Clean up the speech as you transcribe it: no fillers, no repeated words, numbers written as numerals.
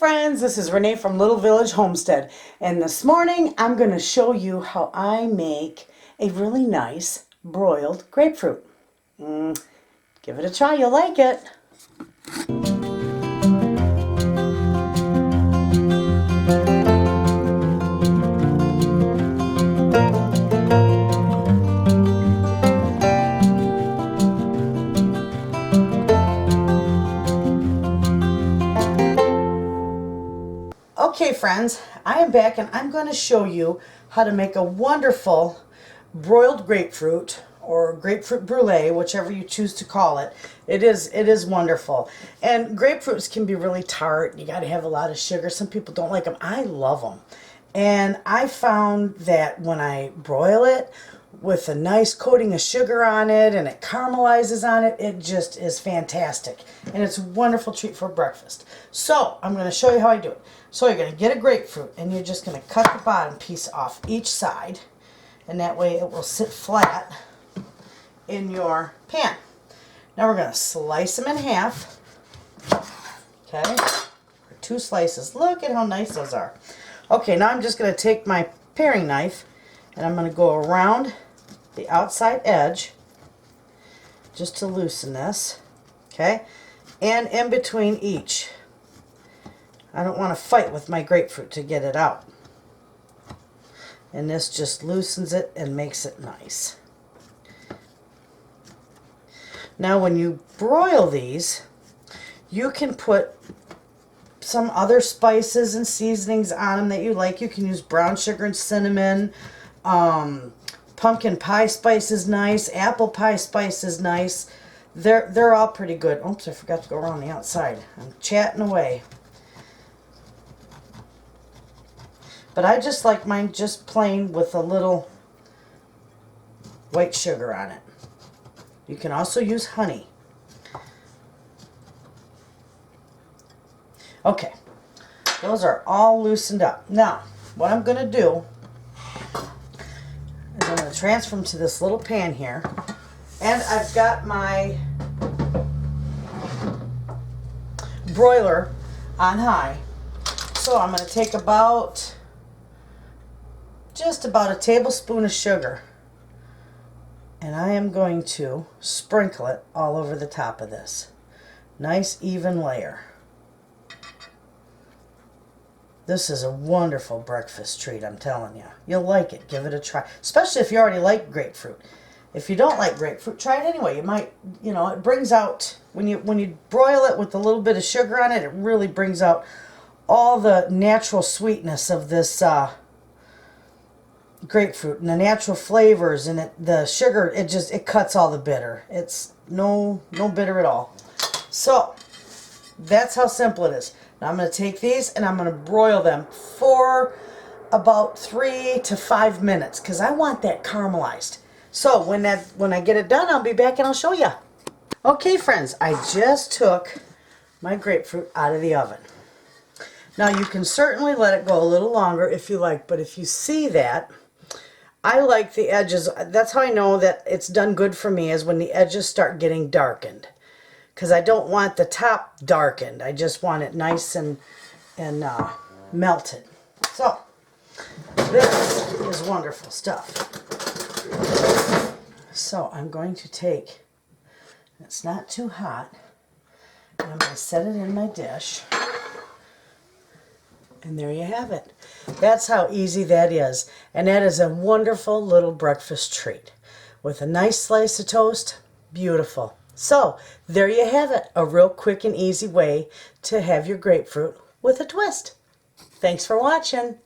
friends, this is Renee from Little Village Homestead, and this morning I'm going to show you how I make a really nice broiled grapefruit. Give it a try, you'll like it. Okay friends, I am back and I'm going to show you how to make a wonderful broiled grapefruit or grapefruit brulee, whichever you choose to call it. It is wonderful. And grapefruits can be really tart. You got to have a lot of sugar. Some people don't like them. I love them. And I found that when I broil it with a nice coating of sugar on it and it caramelizes on it, it just is fantastic. And it's a wonderful treat for breakfast. So I'm going to show you how I do it. So you're going to get a grapefruit and you're just going to cut the bottom piece off each side, and that way it will sit flat in your pan. Now we're going to slice them in half. Okay, two slices. Look at how nice those are. Okay, now I'm just going to take my paring knife and I'm going to go around the outside edge just to loosen this. Okay, and in between each. I don't want to fight with my grapefruit to get it out. And this just loosens it and makes it nice. Now when you broil these, you can put some other spices and seasonings on them that you like. You can use brown sugar and cinnamon. Pumpkin pie spice is nice. Apple pie spice is nice. They're all pretty good. Oops, I forgot to go around the outside. I'm chatting away. But I just like mine just plain with a little white sugar on it. You can also use honey. Okay, those are all loosened up. Now, what I'm going to do is I'm going to transfer them to this little pan here. And I've got my broiler on high. So I'm going to take just about a tablespoon of sugar, and I am going to sprinkle it all over the top of this. Nice even layer. This is a wonderful breakfast treat, I'm telling you. You'll like it. Give it a try. Especially if you already like grapefruit. If you don't like grapefruit, try it anyway. You might, it brings out, when you broil it with a little bit of sugar on it, it really brings out all the natural sweetness of this grapefruit and the natural flavors, and the sugar, it cuts all the bitter. It's no bitter at all. So that's how simple it is. Now I'm going to take these and I'm going to broil them for about 3 to 5 minutes because I want that caramelized. So when I get it done, I'll be back and I'll show you. Okay friends, I just took my grapefruit out of the oven. Now you can certainly let it go a little longer if you like, but if you see that, I like the edges. That's how I know that it's done good for me, is when the edges start getting darkened. Because I don't want the top darkened. I just want it nice and melted. So, this is wonderful stuff. So, I'm going to take, it's not too hot, and I'm going to set it in my dish. And there you have it. That's how easy that is. And that is a wonderful little breakfast treat. With a nice slice of toast, beautiful. So, there you have it. A real quick and easy way to have your grapefruit with a twist. Thanks for watching.